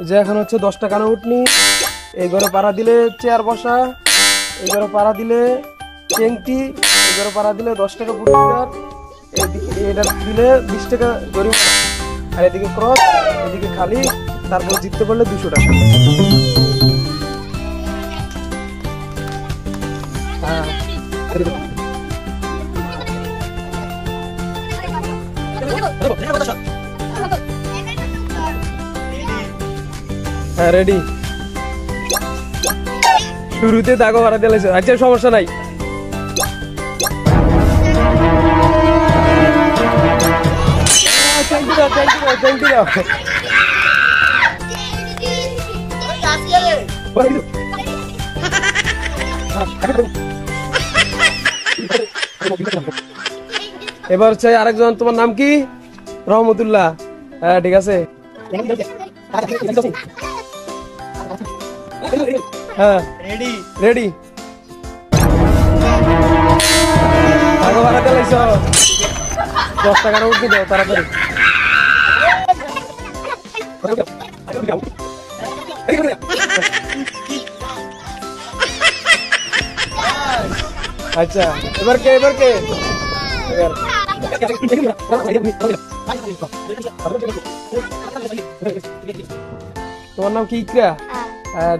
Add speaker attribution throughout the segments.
Speaker 1: যে এখন হচ্ছে 10 টাকা উঠনি, এই ঘরে পাড়া দিলে চেয়ার বসা, এই ঘরে পাড়া দিলে চেংটি, এই ঘরে পাড়া দিলে 10 টাকা পুরস্কার, এদিকে এটা দিলে 20 টাকা জরিমানা, আর এদিকে ক্রস, এদিকে খালি, তারপর জিততে পারলে 200 টাকা। হ্যাঁ রেডি। শুরুতে দাগো ভাড়া দিয়েছে, আচ্ছা সমস্যা নাই। এবার চাই আরেকজন, তোমার নাম কি? রহমতুল্লাহ। হ্যাঁ ঠিক আছে। হ্যাঁ রেডি রেডি। আগে ভাড়া চালাইছ, 10 টাকার উঠে দাও তাড়াতাড়ি। আচ্ছা এবার কে? এবার কে? তোমার নাম কি? ইকরা।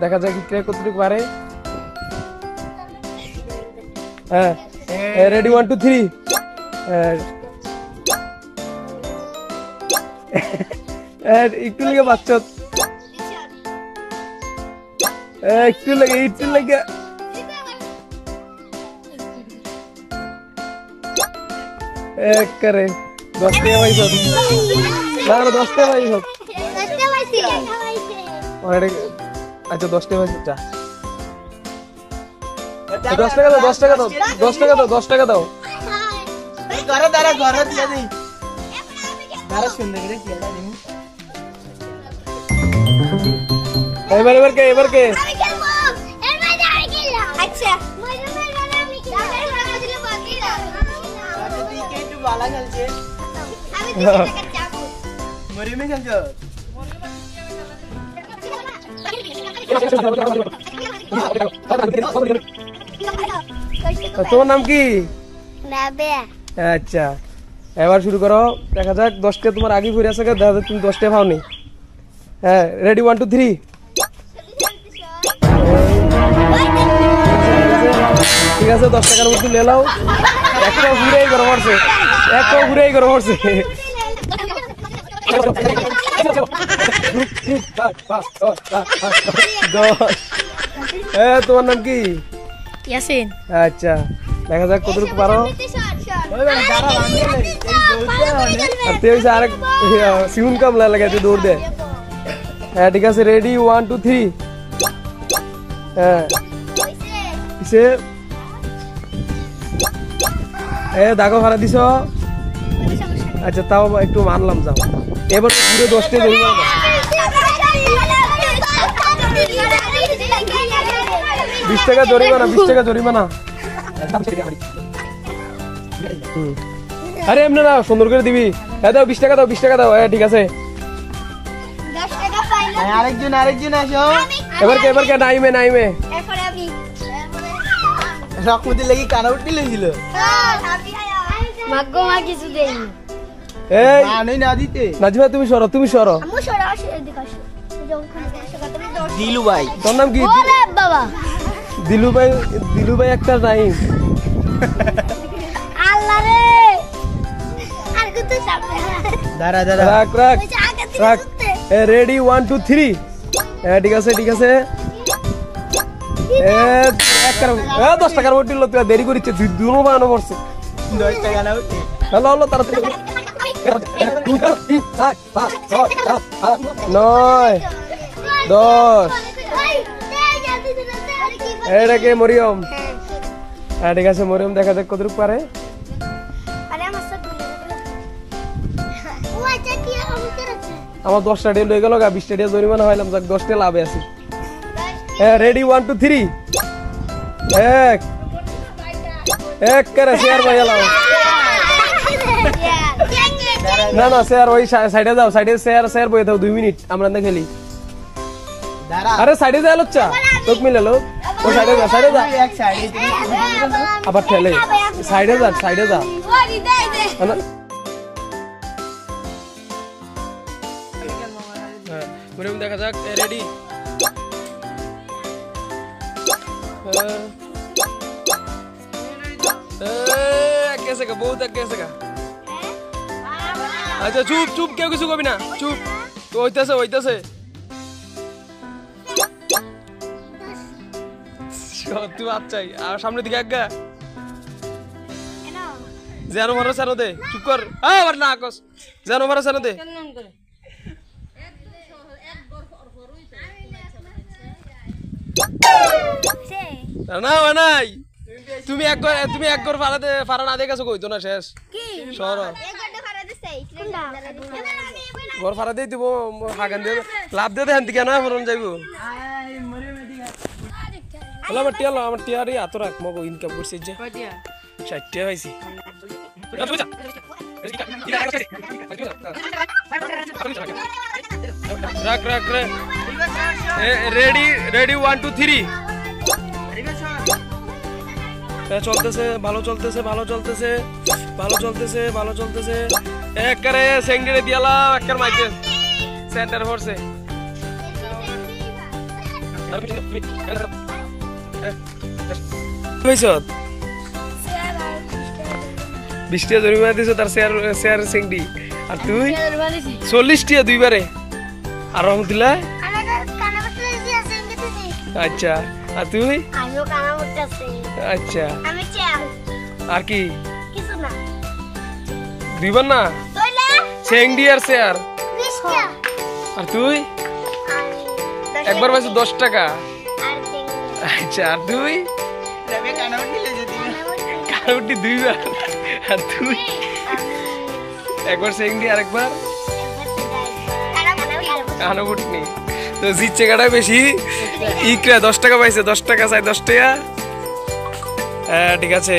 Speaker 1: দেখা যাক ইকরা কতটুকু পারে। হ্যাঁ রেডি 1 2 3। একটু লেগে বাচ্চা, একটু লেগে, একটু লেগে। এক করে 10 টাকা পাইছ না? 10 টাকা পাইছ। আচ্ছা 10 টাকা পাইছ। 10 টাকা দাও, 10 টাকা দাও, 10 টাকা দাও, 10 টাকা দাও।
Speaker 2: ঘরে দাঁড়া, ঘরে দিয়ে দিই। দাঁড়া সুন্দর করে দিয়ে দিই।
Speaker 1: এবার এবার কে? এবার কে?
Speaker 3: আমি খেলবো। এবার আমি খেললাম। আচ্ছা মরিয়মের মানে আমি কি দাঁড়াই ভাড়া দিলে বাকি না।
Speaker 2: আচ্ছা তুই কে একটু ভালো খেলছে?
Speaker 3: আমি 2 টাকা চাবো।
Speaker 2: মরিয়মে খেলছো?
Speaker 1: তোমার নাম কি?
Speaker 3: নাবে।
Speaker 1: আচ্ছা এবার শুরু করো। দেখা যাক 10 টাকা তোমার আগে ঘুরে আসে, দেখা যাক তুমি 10 টাকা পাওনি। হ্যাঁ রেডি 1 2 3। ঠিক আছে 10 টাকার মধ্যে লে নাও। একটা ঘুরেই গরম হচ্ছে, একটা ঘুরেই গরম হচ্ছে। তোমার নাম কি?
Speaker 3: ইয়াসিন।
Speaker 1: আচ্ছা দেখা যাক কতটুকু পারো। আরেক সিউন কামলা লাগাইতে দৌড় দেয়। হ্যাঁ ঠিক আছে রেডি 1 2 3। হ্যাঁ দাগো ভাড়া দিছ। আচ্ছা তাও একটু মানলাম, যাও। এবার পুরো 10 টাকা জরিমানা। 20 টাকা জরিমানা, 20 টাকা জরিমানা। আরে এমনি না, সুন্দর করে দিবি। হ্যাঁ দাও 20 টাকা দাও, 20 টাকা দাও। হ্যাঁ ঠিক আছে।
Speaker 3: 10 টাকা পাইলাম।
Speaker 2: আরেকজন আরেকজন আসো।
Speaker 1: এবার কে? এবার কে? নাইমে নাইমে।
Speaker 3: এরপরে আমি।
Speaker 2: রকমতি লাগি কানা উঠতে লেছিল।
Speaker 3: ভাগ্য মা কিছু দেয়নি।
Speaker 1: এই
Speaker 2: আনই না দিতে।
Speaker 1: নাজিমা তুমি সরো, তুমি সরো।
Speaker 3: আমু সরা আসে এদিকে আসো। যখন 10 টাকা তুমি 10।
Speaker 2: দিলু ভাই।
Speaker 1: তোর নাম কি?
Speaker 3: ওরে বাবা।
Speaker 1: দিলু ভাই। দিলু ভাই একটা নাইম।
Speaker 3: আল্লাহ রে। আর কত সামনে।
Speaker 2: দাঁড়া দাঁড়া।
Speaker 1: রাখ রাখ
Speaker 3: ওই যে আগে থেকে
Speaker 1: রাখ।
Speaker 3: করতে।
Speaker 1: রেডি 1 2 3। হ্যাঁ ঠিক আছে ঠিক আছে। 10 টাকার ওটি লো, তুই দেরি করিচ্ছে, দুনো বানানো পড়ছে।
Speaker 2: 10 টাকা না উঠে।
Speaker 1: হ্যালো হ্যালো তাড়াতাড়ি। 9 10। এটা কে? মরিয়ম। হ্যাঁ ঠিক আছে মরিয়ম, দেখা যাক কতটুকু পারে। আমার 10 টাকা লয়ে গেল, 20 টাকা জরিমানা হইলাম, যাক 10 টাকা লাভে আছি। হ্যাঁ রেডি 1 2 3। এক করে শেয়ার ভাই এলাও। না না শেয়ার ওই সাইডে যাও, সাইডে শেয়ার বয়ে দাও 2 মিনিট আমরা না খেলি।
Speaker 2: दारा
Speaker 1: अरे साइडे जा लोचा लोक मिले लोक वो साइडे जा
Speaker 2: एक साइड
Speaker 1: আবার ঠেলে সাইডে যা है ना मेरे में देखा जाक रेडी कैसे का बहुत कैसे का अच्छा चुप चुप क्यों किसी को भी ना चुप तो होइता से तू अच्छा ही আর সামনে দিকে আগা জানো মারো সানো দে চুপ কর আবার না কস জানো মারো সানো দে না নাই তুমি একবার ফারা না দেখাছো কইতো না শেষ কি সর ঘর ফারা দেই দিব হাগান দে লাভ দে দেন দিকে না ফরন যাইবো হলো আমার টিয়ারি আতো রাখ মগো ইনকাম করছিস যে কয়টিয়া 60 টা হইছি রাখ রেডি 1 2 3 চলতেছে ভালো চলতেছে একবারে সেঙ্গড়ে দিয়ালাম একবার মাইতে সেন্টার ফোর্সে কইছত 20 টা জরিমানা দিছ তার শেয়ার সেঙ্গডি আর তুই 40 টা দুইবারে আর রহমতুল্লাহ আচ্ছা আর তুই
Speaker 3: আমিও কানা উঠতেছি
Speaker 1: আচ্ছা
Speaker 3: আমি চাই
Speaker 1: আর কি
Speaker 3: কিছু না
Speaker 1: দুইবার না
Speaker 3: তোইলে
Speaker 1: সেঙ্গডি আর শেয়ার
Speaker 3: 20 টা
Speaker 1: আর তুই একবার পাইছো 10 টাকা
Speaker 3: আর তিন
Speaker 1: আচ্ছা আর তুই
Speaker 2: रवे कानावटी ले जेती
Speaker 1: কারোটি দুইবার আর তুই একবার সেঙ্গডি আর একবার কানাবুটনি তো জিতছে কাটা বেশি ইকরা 10 টাকা পাইছে 10 টাকা চাই 10 টাকা হ্যাঁ ঠিক আছে